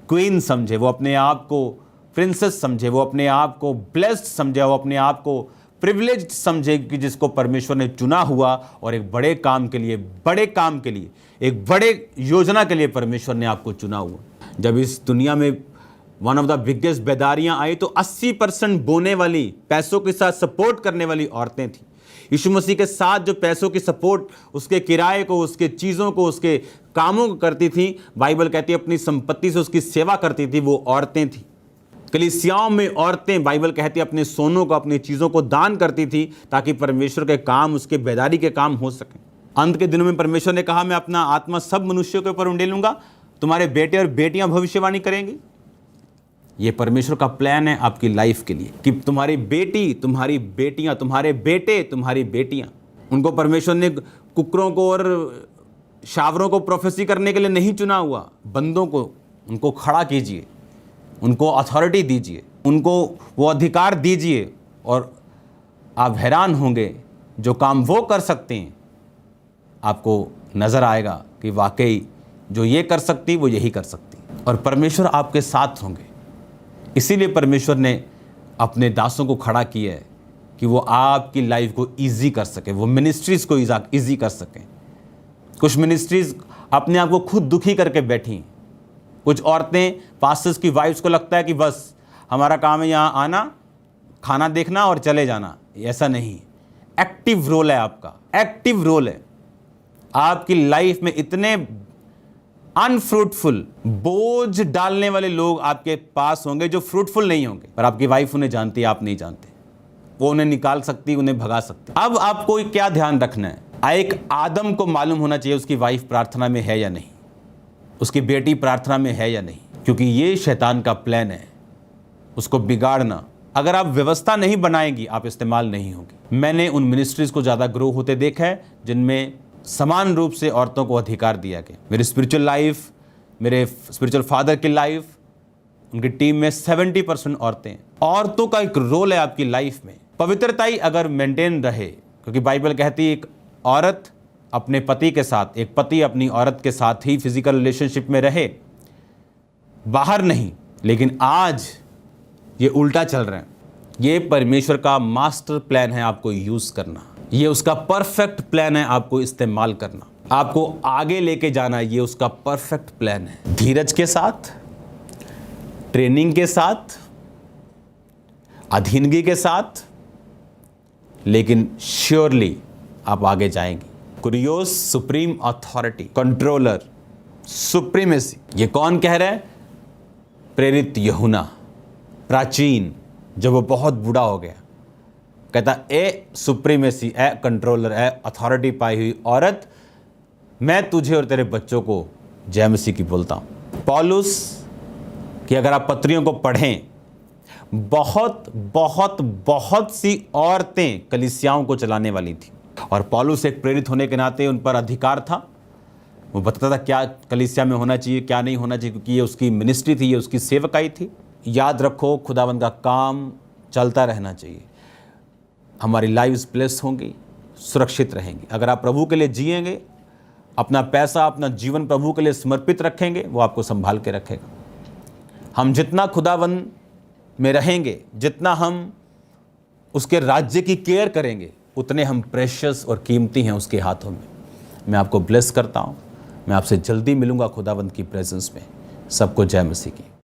क्वीन समझे, वो अपने आप को प्रिंसेस समझे, वो अपने आप को ब्लेस्ड समझे, वो अपने आप को प्रिविलेज्ड समझे कि जिसको परमेश्वर ने चुना हुआ और एक बड़े काम के लिए, एक बड़े योजना के लिए परमेश्वर ने आपको चुना हुआ। जब इस दुनिया में वन ऑफ द बिगेस्ट बेदारियां आई तो 80% बोने वाली, पैसों के साथ सपोर्ट करने वाली औरतें थी। यीशु मसीह के साथ जो पैसों की सपोर्ट, उसके किराए को, उसके चीज़ों को, उसके कामों को करती थी, बाइबल कहती है अपनी संपत्ति से उसकी सेवा करती थी, वो औरतें थी। कलीसियाओं में औरतें, बाइबल कहती है, अपने सोनों को, अपनी चीज़ों को दान करती थी ताकि परमेश्वर के काम, उसके बेदारी के काम हो सकें। अंत के दिनों में परमेश्वर ने कहा, मैं अपना आत्मा सब मनुष्यों के ऊपर उंडेलूंगा, तुम्हारे बेटे और बेटियां भविष्यवाणी करेंगी। ये परमेश्वर का प्लान है आपकी लाइफ के लिए कि तुम्हारी बेटी, तुम्हारी बेटियां, तुम्हारे बेटे, तुम्हारी बेटियां, उनको परमेश्वर ने कुकरों को और शावरों को प्रोफेसी करने के लिए नहीं चुना हुआ। बंदों को, उनको खड़ा कीजिए, उनको अथॉरिटी दीजिए, उनको वो अधिकार दीजिए, और आप हैरान होंगे जो काम वो कर सकते हैं, आपको नज़र आएगा कि वाकई जो ये कर सकती वो यही कर सकती, और परमेश्वर आपके साथ होंगे। इसीलिए परमेश्वर ने अपने दासों को खड़ा किया है कि वो आपकी लाइफ को ईजी कर सके, वो मिनिस्ट्रीज़ को ईजी कर सकें। कुछ मिनिस्ट्रीज़ अपने आप को खुद दुखी करके बैठी। कुछ औरतें, पास्टर्स की वाइफ्स को लगता है कि बस हमारा काम है यहाँ आना, खाना देखना और चले जाना। ऐसा नहीं, एक्टिव रोल है आपका, एक्टिव रोल है। आपकी लाइफ में इतने अनफ्रूटफुल, बोझ डालने वाले लोग आपके पास होंगे जो फ्रूटफुल नहीं होंगे, पर आपकी वाइफ उन्हें जानती है, आप नहीं जानते। वो उन्हें निकाल सकती, उन्हें भगा सकती। अब आपको क्या ध्यान रखना है, एक आदम को मालूम होना चाहिए उसकी वाइफ प्रार्थना में है या नहीं, उसकी बेटी प्रार्थना में है या नहीं, क्योंकि ये शैतान का प्लान है उसको बिगाड़ना। अगर आप व्यवस्था नहीं बनाएंगी, आप इस्तेमाल नहीं होगी। मैंने उन मिनिस्ट्रीज को ज़्यादा ग्रो होते देखा है जिनमें समान रूप से औरतों को अधिकार दिया गया। मेरी स्पिरिचुअल लाइफ, मेरे स्पिरिचुअल फादर की लाइफ, उनकी टीम में 70% औरतें हैं। औरतों का एक रोल है आपकी लाइफ में। पवित्रता ही अगर मेंटेन रहे, क्योंकि बाइबल कहती है एक औरत अपने पति के साथ, एक पति अपनी औरत के साथ ही फिजिकल रिलेशनशिप में रहे, बाहर नहीं। लेकिन आज ये उल्टा चल रहा है। ये परमेश्वर का मास्टर प्लान है आपको यूज़ करना, ये उसका परफेक्ट प्लान है आपको इस्तेमाल करना, आपको आगे लेके जाना, ये उसका परफेक्ट प्लान है। धीरज के साथ, ट्रेनिंग के साथ, अधीनगी के साथ, लेकिन श्योरली आप आगे जाएंगे। कुरियोस, सुप्रीम अथॉरिटी, कंट्रोलर, सुप्रीमेसी। ये कौन कह रहा है? प्रेरित यूहन्ना, प्राचीन, जब वो बहुत बूढ़ा हो गया, कहता ए सुप्रीमेसी, ए कंट्रोलर, ए अथॉरिटी पाई हुई औरत, मैं तुझे और तेरे बच्चों को जय मसीह की बोलता हूँ। पौलुस कि अगर आप पत्रियों को पढ़ें, बहुत बहुत बहुत सी औरतें कलीसियाओं को चलाने वाली थी, और पौलुस एक प्रेरित होने के नाते उन पर अधिकार था। वो बताता था क्या कलीसिया में होना चाहिए, क्या नहीं होना चाहिए, क्योंकि ये उसकी मिनिस्ट्री थी, ये उसकी सेवकाई थी। याद रखो, खुदावंद का काम चलता रहना चाहिए। हमारी लाइव्स ब्लेस होंगी, सुरक्षित रहेंगी। अगर आप प्रभु के लिए जिएंगे, अपना पैसा, अपना जीवन प्रभु के लिए समर्पित रखेंगे, वो आपको संभाल के रखेगा। हम जितना खुदावंद में रहेंगे, जितना हम उसके राज्य की केयर करेंगे, उतने हम प्रेशियस और कीमती हैं उसके हाथों में। मैं आपको ब्लेस करता हूँ। मैं आपसे जल्दी मिलूँगा खुदावंद की प्रेजेंस में। सबको जय मसीह की।